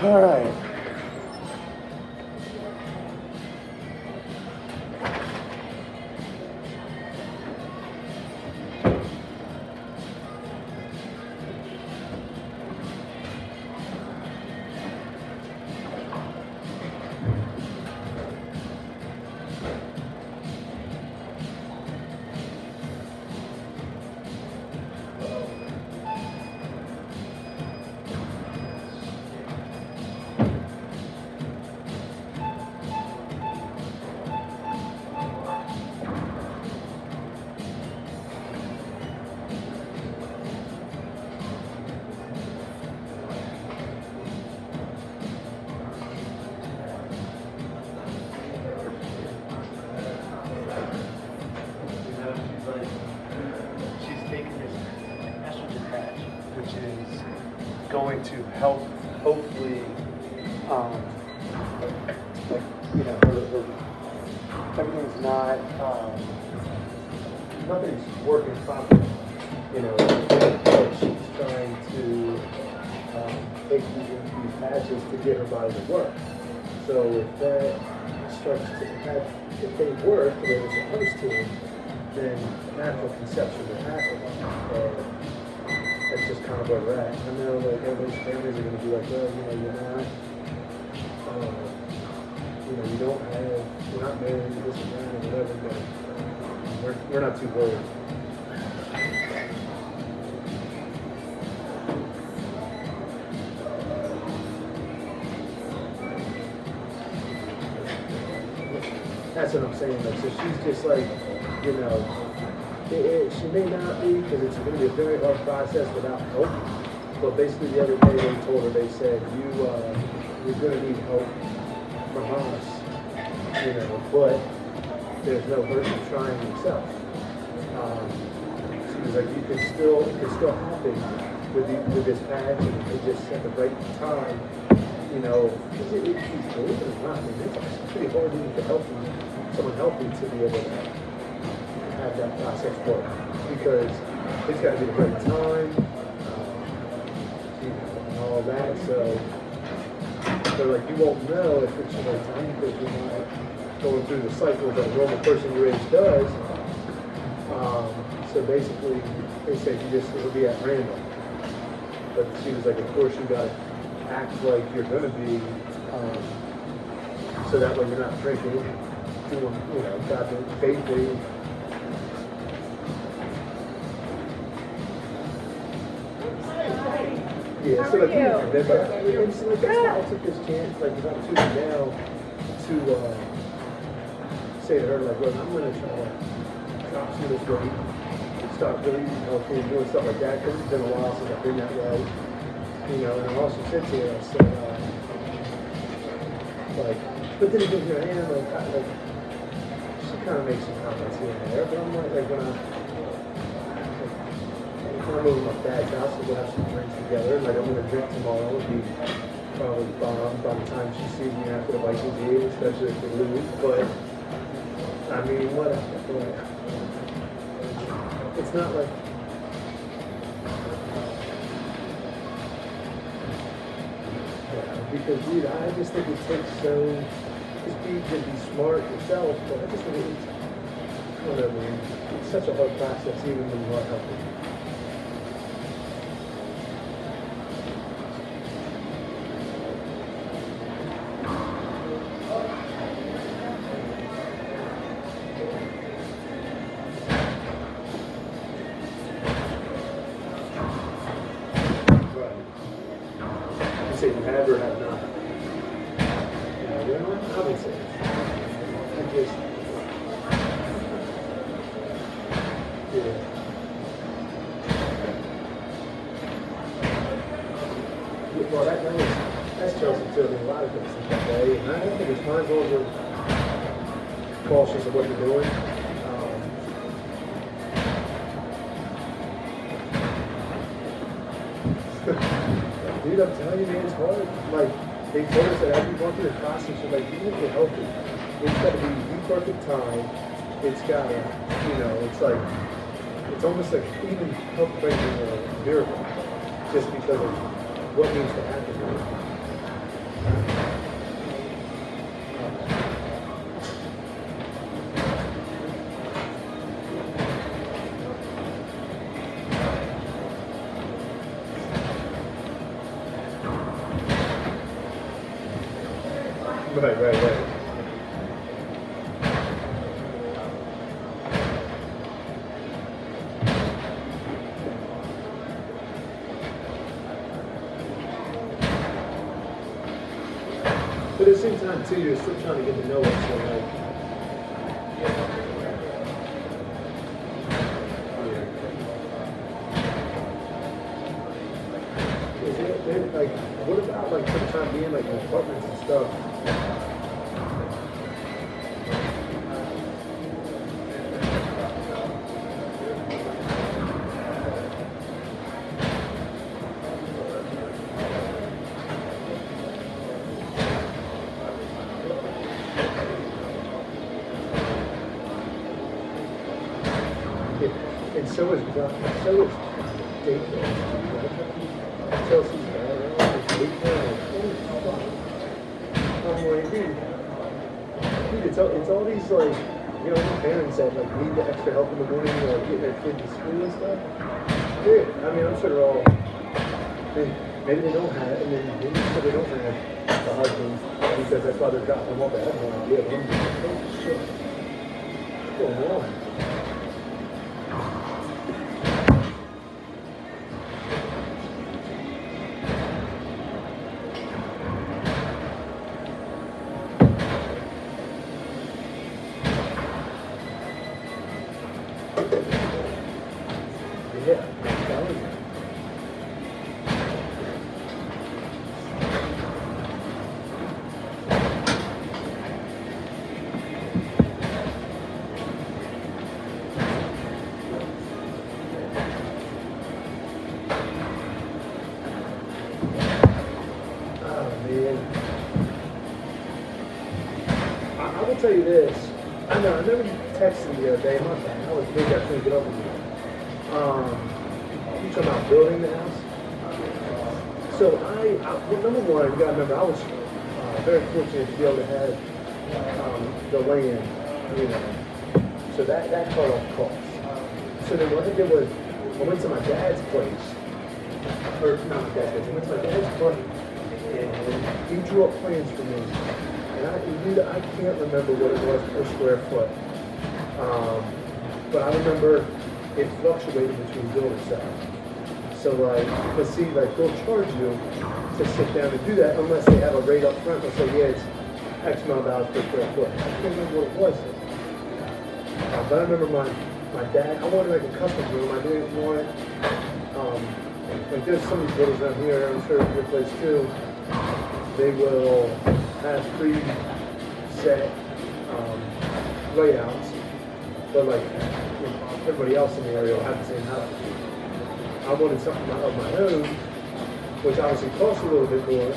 All right. She's taking this estrogen patch, which is going to help, hopefully, like, everything's not, nothing's working properly. But she's trying to take these patches to get her body to work. So if that starts to, if they work the way they're supposed to, then natural conception will happen. That's just kind of where we're at. I know like everybody's families are going to be like, well, you're not, you don't have, you're not married, this and that, or whatever, but we're not too worried. That's what I'm saying. Like, so she's just like, she may not be, because it's going to be a very hard process without help. But basically, the other day they told her, they said, you're going to need help from us, but there's no hurt in trying yourself. She was like, it's still happen with this patch, and it just at the right time, because she's believe it or not, it's pretty hard even to help someone healthy to be able to have that process work, because it's got to be the right time, and all that. So like, you won't know if it's the right time because you're not going through the cycle that a normal person your age does. So basically, they said it'll be at random. But she was like, of course, you got to act like you're going to be, so that way you're not drinking, doing, faithfully. Yeah, so like, that's why I took this chance, like, because I'm tuning now to say to her, like, look, I'm going to try to stop some of this weight, start really eating healthy and doing stuff like that, because it's been a while since I've been that way. And I also said to her, I said, but then it gives her a hand, she kind of makes some comments here and there, but I'm like when I'm over my dad's house, we'll have some drinks together, and I'm going to drink tomorrow, it'll be probably bombed by the time she sees me after the Vikings game, especially if they lose, but, I mean, whatever, it's not like, because, dude, I just think it takes just be smart yourself, but I just think it's, whatever, it's such a hard process even when you are healthy. Say you have or have not. I would say. I just, well, that's Chelsea too. I mean, a lot of things think that way, and I don't think it's fine as long as we're cautious of what you're doing. Dude, I'm telling you, man, it's hard. Like, they told us that after you go through the process, you're like, even if you're healthy, it's got to be the perfect time. It's got to, it's like, it's almost like even health brings in a miracle just because of what needs to happen. Right. But at the same time, too, you're still trying to get to know it. So, like, like, what about like for the time being, like apartments and stuff? And so is Dayton. Chelsea's bad. Dayton. I'm like, dude, it's all these like, you know, parents that like need the extra help in the morning to like get their kids to school and stuff. Dude, I mean, I'm sure they're all. Maybe they don't have it, and then maybe they don't have the husbands because that's why they're dropping them off. I have no idea. But I'm just like, oh shit, what's going on? Yeah, I'm telling you. Oh man, I will tell you this. I know. I remember you texted me the other day. My bad. I was big. I couldn't get over you. You talking about building the house? So well, number one, you gotta remember, I was very fortunate to be able to have the land, you know. So that cut off costs. So then what I did was, I went to my dad's place, or not my dad's place, I went to my dad's place, and he drew up plans for me. And I can't remember what it was per square foot. But I remember it fluctuated between building size. So like, but see, like they'll charge you to sit down and do that unless they have a rate up front. They'll say, yeah, it's X amount of dollars per square foot. I can't remember what it was. But I remember my dad, I wanted like a custom room. I didn't want it, like there's some of these buildings down here, I'm sure it's your place too. They will have pre-set layouts, but like everybody else in the area will have the same house. I wanted something of my own, which obviously costs a little bit more.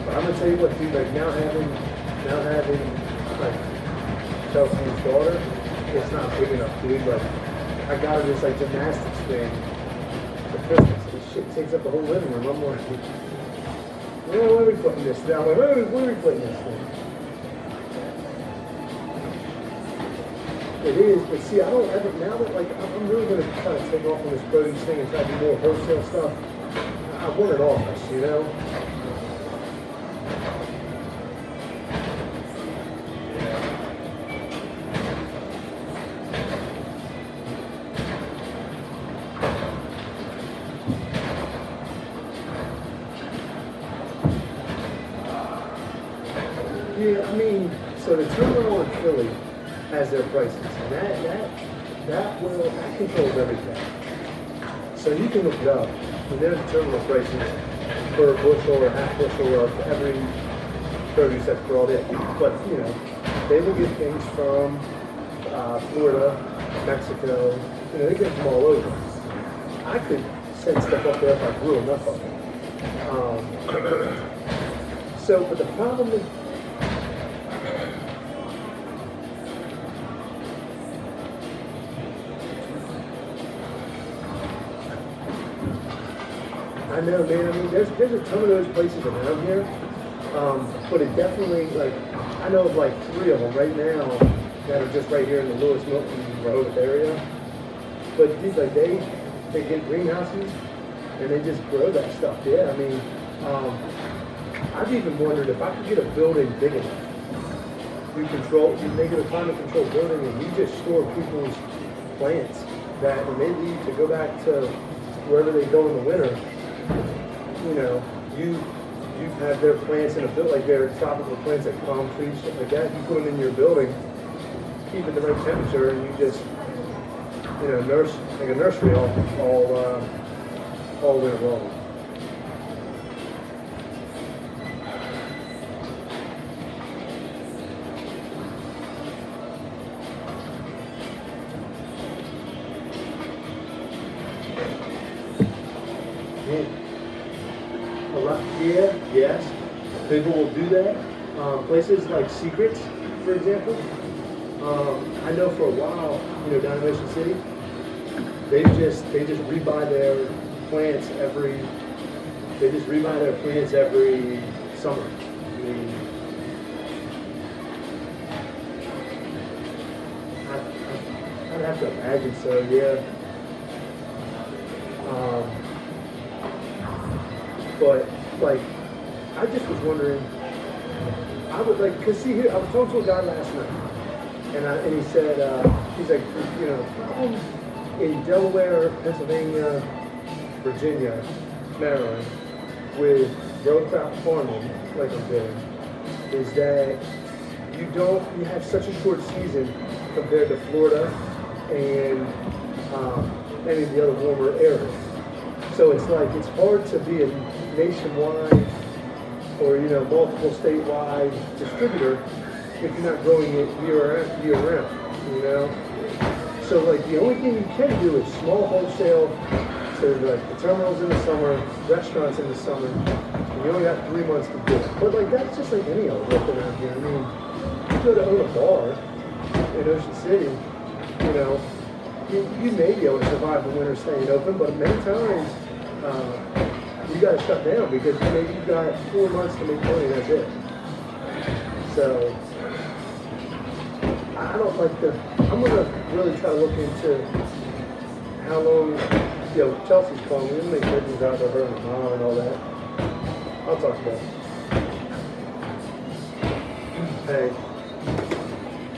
But I'm gonna tell you what, dude, like now having like Chelsea's daughter, it's not big enough, dude. Like I got her this like gymnastics thing for Christmas. This shit takes up the whole living room. I'm like, where are we putting this down? Like, where are we putting this thing? It is, but see, I don't ever, now that, like, I'm really going to kind of take off on this produce thing and try to do more wholesale stuff. I want an office, you know? Yeah, I mean, so the terminal in Philly has their prices, and that controls everything. So you can look it up, and there's the terminal prices for a bushel or half bushel of every produce that's brought in. But you know, they will get things from Florida, Mexico. You know, they get them from all over. I could send stuff up there if I grew enough of it. So, but the problem is. know, man. I mean, there's a ton of those places around here, but it definitely, like, I know of like 3 of them right now that are just right here in the Lewis Milton Rehoboth area. But dude, like they get greenhouses and they just grow that stuff. Yeah, I mean, I've even wondered if I could get a building big enough. You make it a climate controlled building, and you just store people's plants that when they leave to go back to wherever they go in the winter, you know, you have their plants in a building, like their tropical plants like palm trees, stuff like that. You put them in your building, keep it the right temperature, and you just, you know, nurse like a nursery all winter long. Yes, people will do that. Places like Secrets, for example. I know for a while, you know, down in Ocean City, they just rebuy their plants every summer. I mean, I'd have to imagine so, yeah. But like, I just was wondering, I would like, cause see here, I was talking to a guy last night, and he said, he's like, you know, in Delaware, Pennsylvania, Virginia, Maryland, with row crop farming, like I'm doing, is that you have such a short season compared to Florida and any of the other warmer areas. So it's like, it's hard to be a nationwide or, you know, multiple statewide distributor if you're not growing it year round, you know? So like the only thing you can do is small wholesale to like the terminals in the summer, restaurants in the summer, and you only got 3 months to do it. But like that's just like any other work around here. I mean, you go to own a bar in Ocean City, you know, you may be able to survive the winter staying open, but many times you got to shut down because maybe you've got 4 months to make money, that's it. So I don't like I'm going to really try to look into how long, you know, Chelsea's calling me, make bridges out to her and mom and all that. I'll talk about it. Hey,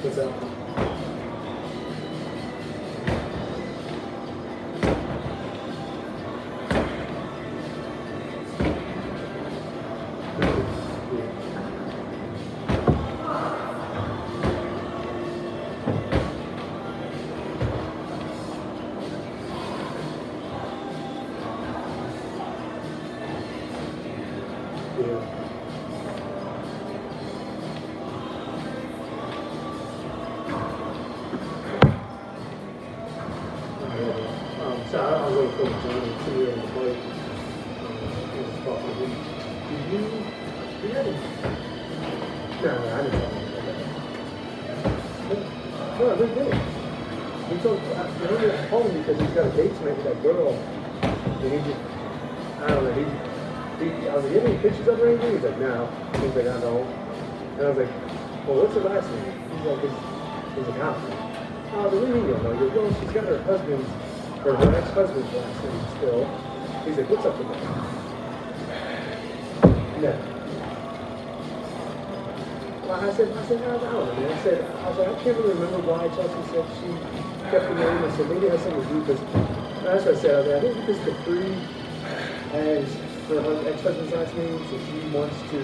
what's up? So I was going to put Johnny too on the plate. Did you had it? No, I didn't tell him. No, I really didn't. He told, I remember he called me because he's got a date tonight with that girl. And he just, I don't know, I was like, you have any pictures of her or anything? He's like, no. He's like, I don't. And I was like, well, what's her last name? He's like, how? Oh, the reason you don't know. He goes, well, she's got her husband's, or her ex-husband's last name still. He's like, what's up with that? No. Well, I said, no, I don't know, man. I was like, I can't really remember why Chelsea said she kept the name. I said, maybe it has something to do because, that's what I said. I was like, I think because Capri has her ex-husband's last name, so she wants to,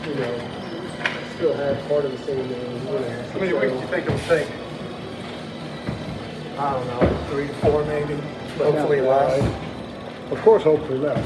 you know, still have part of the same name. You know, how many weeks do you think it'll take? I don't know, 3 to 4 maybe. Hopefully less. Of course, hopefully less.